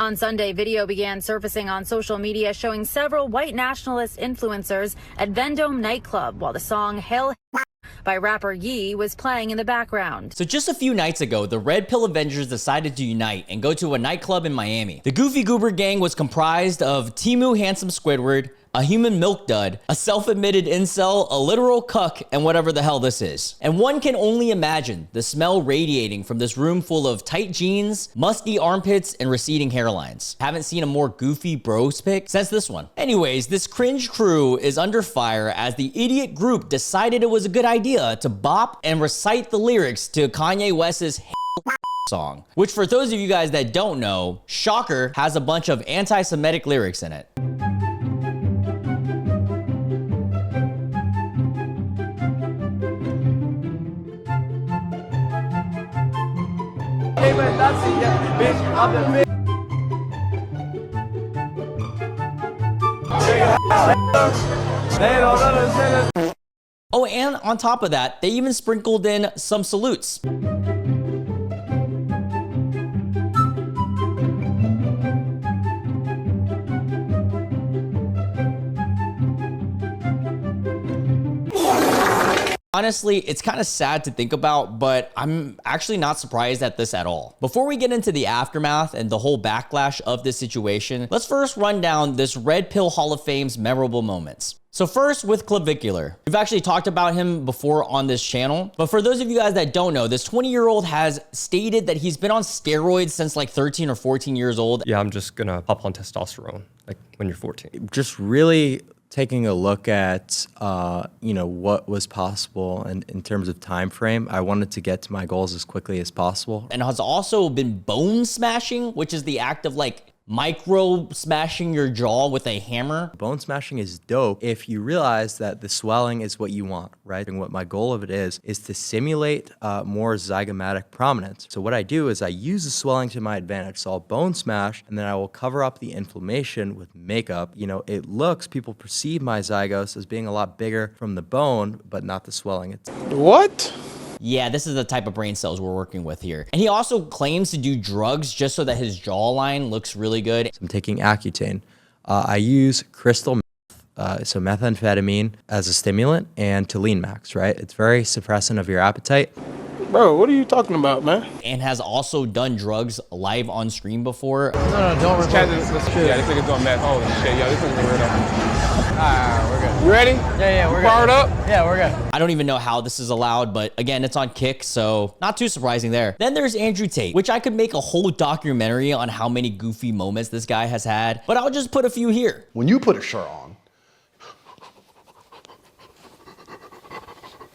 On Sunday, video began surfacing on social media showing several white nationalist influencers at Vendome nightclub while the song Hail by rapper Yee was playing in the background. So just a few nights ago, the Red Pill Avengers decided to unite and go to a nightclub in Miami. The Goofy Goober gang was comprised of Timu Handsome Squidward, a human milk dud, a self-admitted incel, a literal cuck, and whatever the hell this is. And one can only imagine the smell radiating from this room full of tight jeans, musty armpits, and receding hairlines. Haven't seen a more goofy bros pic since this one. Anyways, this cringe crew is under fire as the idiot group decided it was a good idea to bop and recite the lyrics to Kanye West's song, which for those of you guys that don't know, shocker, has a bunch of anti-Semitic lyrics in it. Oh, and on top of that, they even sprinkled in some salutes. Honestly, it's kind of sad to think about, but I'm actually not surprised at this at all. Before we get into the aftermath and the whole backlash of this situation, let's first run down this Red Pill Hall of Fame's memorable moments. So first with Clavicular. We've actually talked about him before on this channel, but for those of you guys that don't know, this 20-year-old has stated that he's been on steroids since like 13 or 14 years old. Yeah, I'm just gonna hop on testosterone, like when you're 14. Just really taking a look at you know, what was possible and in terms of time frame. I wanted to get to my goals as quickly as possible. And has also been bone smashing, which is the act of like micro smashing your jaw with a hammer. Bone smashing is dope if you realize that the swelling is what you want, right? And what my goal of it is to simulate more zygomatic prominence. So what I do is I use the swelling to my advantage. So I'll bone smash and then I will cover up the inflammation with makeup. You know, people perceive my zygos as being a lot bigger from the bone, but not the swelling itself. What? Yeah, this is the type of brain cells we're working with here. And he also claims to do drugs just so that his jawline looks really good. So I'm taking Accutane. I use crystal meth, so methamphetamine as a stimulant, and Tolene Max, right? It's very suppressant of your appetite. Bro, what are you talking about, man? And has also done drugs live on stream before. No, don't record. Yeah, this nigga's doing meth. Holy shit, yo, this nigga's weirdo. Alright, we're good. You ready? Yeah, we're good. Fired up? Yeah, we're good. I don't even know how this is allowed, but again, it's on Kick, so not too surprising there. Then there's Andrew Tate, which I could make a whole documentary on how many goofy moments this guy has had, but I'll just put a few here. When you put a shirt on,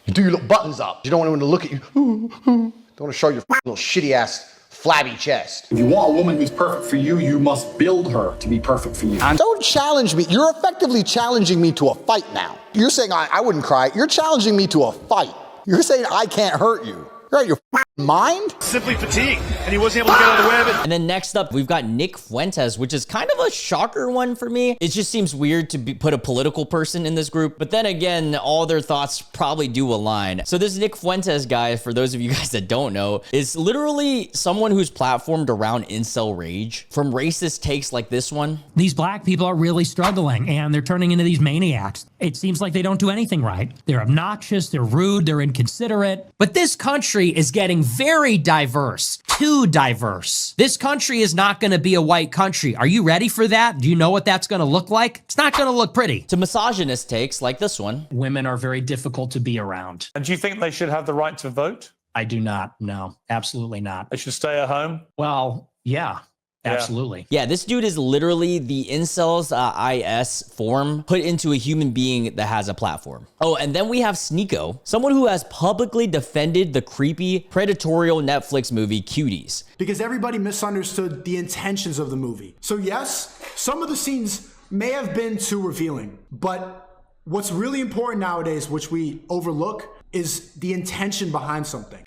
you do your little buttons up. You don't want anyone to look at you. Don't want to show your little shitty ass flabby chest. If you want a woman who's perfect for you, you must build her to be perfect for you. Don't challenge me. You're effectively challenging me to a fight now. You're saying I wouldn't cry. You're challenging me to a fight. You're saying I can't hurt you. You're out of your mind? Simply fatigued, and he wasn't able to get out of the way of it. And then next up, we've got Nick Fuentes, which is kind of a shocker one for me. It just seems weird to put a political person in this group. But then again, all their thoughts probably do align. So this Nick Fuentes guy, for those of you guys that don't know, is literally someone who's platformed around incel rage from racist takes like this one. These black people are really struggling and they're turning into these maniacs. It seems like they don't do anything right. They're obnoxious, they're rude, they're inconsiderate. But this country is getting very diverse, too diverse. This country is not going to be a white country. Are you ready for that? Do you know what that's going to look like? It's not going to look pretty. To misogynist takes like this one. Women are very difficult to be around. And do you think they should have the right to vote? I do not. No, absolutely not. They should stay at home? Well, yeah. Absolutely. Yeah, this dude is literally the incels IS form put into a human being that has a platform. Oh, and then we have Sneako, someone who has publicly defended the creepy, predatorial Netflix movie Cuties. Because everybody misunderstood the intentions of the movie. So yes, some of the scenes may have been too revealing, but what's really important nowadays, which we overlook, is the intention behind something.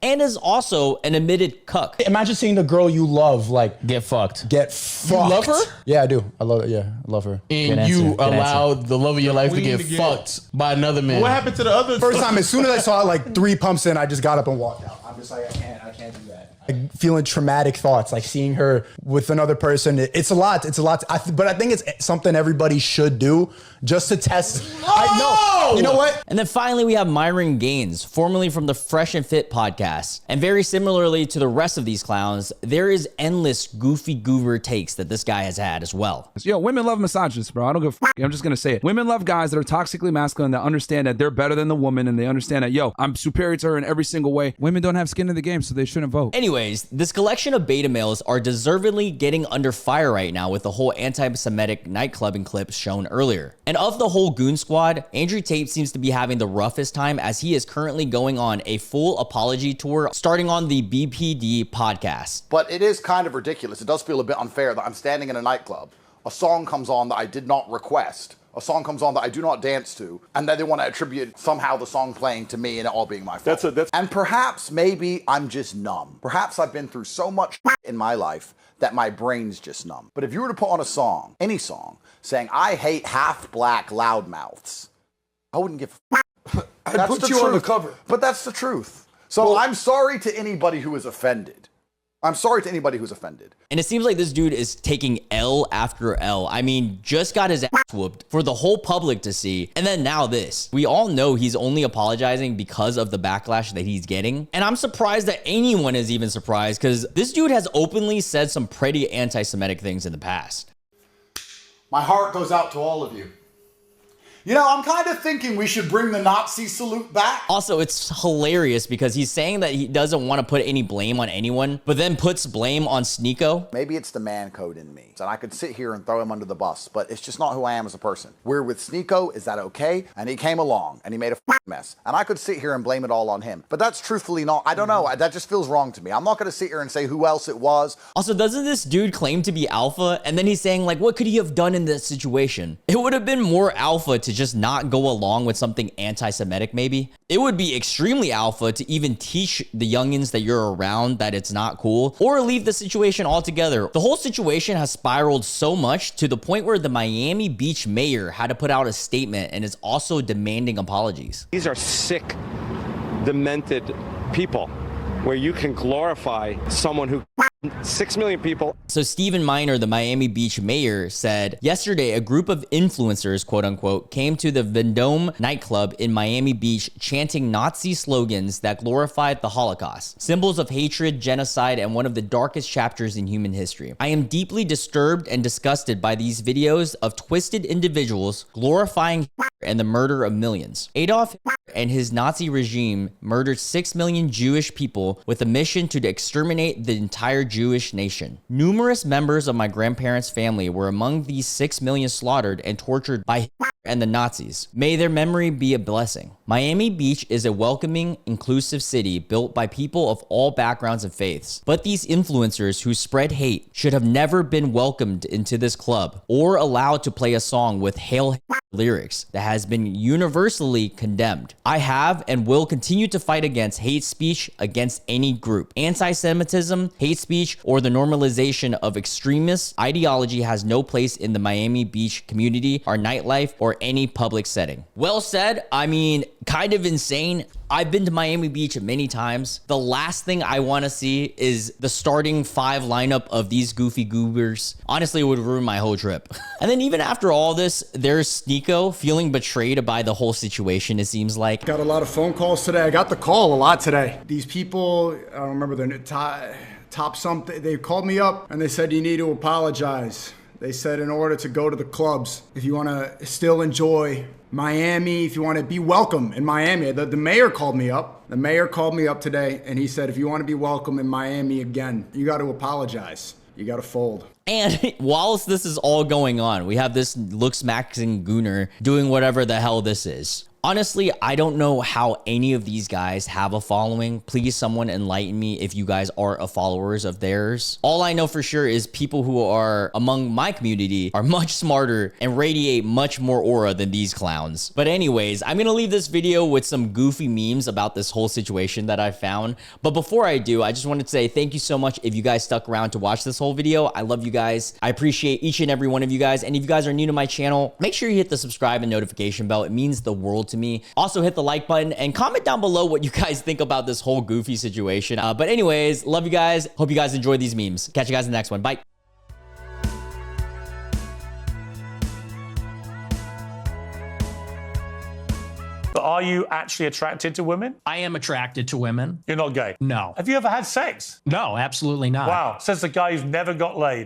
And is also an admitted cuck. Imagine seeing the girl you love, like, get fucked. Get fucked. You love her? Yeah, I do. I love her. Yeah, I love her. And you allowed the love of your life to get fucked by another man. What happened to the other? First time, as soon as I saw it, like 3 pumps in, I just got up and walked out. I'm just like, I can't do that. Like, feeling traumatic thoughts, like seeing her with another person. It's a lot. But I think it's something everybody should do just to test. I know. You know what? And then finally, we have Myron Gaines, formerly from the Fresh and Fit podcast. And very similarly to the rest of these clowns, there is endless goofy goober takes that this guy has had as well. Yo, women love misogynists, bro. I don't give a f. I'm just gonna say it. Women love guys that are toxically masculine, that understand that they're better than the woman, and they understand that, yo, I'm superior to her in every single way. Women don't have skin in the game, so they shouldn't vote. Anyways, this collection of beta males are deservedly getting under fire right now with the whole anti-Semitic nightclubbing clips shown earlier. And of the whole goon squad, Andrew Tate seems to be having the roughest time, as he is currently going on a full apology tour starting on the BPD podcast. But it is kind of ridiculous. It does feel a bit unfair that I'm standing in a nightclub, a song comes on that I did not request, a song comes on that I do not dance to, and then they want to attribute somehow the song playing to me and it all being my fault. And perhaps maybe I'm just numb. Perhaps I've been through so much in my life that my brain's just numb. But if you were to put on a song, any song, saying I hate half-black loudmouths, I wouldn't give a f. I'd put you on the cover. But that's the truth. So I'm sorry to anybody who is offended. I'm sorry to anybody who's offended. And it seems like this dude is taking L after L. I mean, just got his ass whooped for the whole public to see. And then now this. We all know he's only apologizing because of the backlash that he's getting. And I'm surprised that anyone is even surprised, because this dude has openly said some pretty anti-Semitic things in the past. My heart goes out to all of you. You know, I'm kind of thinking we should bring the Nazi salute back. Also, it's hilarious because he's saying that he doesn't want to put any blame on anyone, but then puts blame on Sneako. Maybe it's the man code in me, and I could sit here and throw him under the bus, but it's just not who I am as a person. We're with Sneako, is that okay? And he came along, and he made a mess. And I could sit here and blame it all on him, but that's truthfully not, I don't know, that just feels wrong to me. I'm not going to sit here and say who else it was. Also, doesn't this dude claim to be alpha? And then he's saying, like, what could he have done in this situation? It would have been more alpha to just not go along with something anti-Semitic, maybe. It would be extremely alpha to even teach the youngins that you're around that it's not cool, or leave the situation altogether. The whole situation has spiraled so much to the point where the Miami Beach mayor had to put out a statement and is also demanding apologies. These are sick, demented people where you can glorify someone who 6 million people. So Stephen Miner, the Miami Beach mayor, said yesterday a group of influencers, quote unquote, came to the Vendome nightclub in Miami Beach chanting Nazi slogans that glorified the Holocaust, symbols of hatred, genocide, and one of the darkest chapters in human history. I am deeply disturbed and disgusted by these videos of twisted individuals glorifying and the murder of millions. Adolf Hitler and his Nazi regime murdered 6 million Jewish people with a mission to exterminate the entire Jewish nation. Numerous members of my grandparents' family were among these 6 million slaughtered and tortured by Hitler and the Nazis. May their memory be a blessing. Miami Beach is a welcoming, inclusive city built by people of all backgrounds and faiths. But these influencers who spread hate should have never been welcomed into this club or allowed to play a song with Hail Hitler lyrics that has been universally condemned. I have and will continue to fight against hate speech against any group. Anti-Semitism, hate speech, or the normalization of extremist ideology has no place in the Miami Beach community, our nightlife, or any public setting. Well said. I mean, kind of insane. I've been to Miami Beach many times. The last thing I want to see is the starting 5 lineup of these goofy goobers. Honestly, it would ruin my whole trip. And then even after all this, there's Sneako feeling betrayed by the whole situation, it seems like. Got a lot of phone calls today. I got the call a lot today. These people, I don't remember their top something. They called me up and they said, you need to apologize. They said in order to go to the clubs, if you want to still enjoy Miami, if you want to be welcome in Miami. The mayor called me up. The mayor called me up today and he said, if you want to be welcome in Miami again, you got to apologize. You got to fold. And whilst this is all going on, we have this looks-maxing gooner doing whatever the hell this is. Honestly, I don't know how any of these guys have a following. Please, someone enlighten me if you guys are followers of theirs. All I know for sure is people who are among my community are much smarter and radiate much more aura than these clowns. But anyways, I'm gonna leave this video with some goofy memes about this whole situation that I found. But before I do, I just wanted to say thank you so much if you guys stuck around to watch this whole video. I love you guys guys. I appreciate each and every one of you guys. And if you guys are new to my channel, make sure you hit the subscribe and notification bell. It means the world to me. Also hit the like button and comment down below what you guys think about this whole goofy situation. But anyways, love you guys. Hope you guys enjoy these memes. Catch you guys in the next one. Bye. But are you actually attracted to women? I am attracted to women. You're not gay? No. Have you ever had sex? No, absolutely not. Wow, says the guy who's never got laid.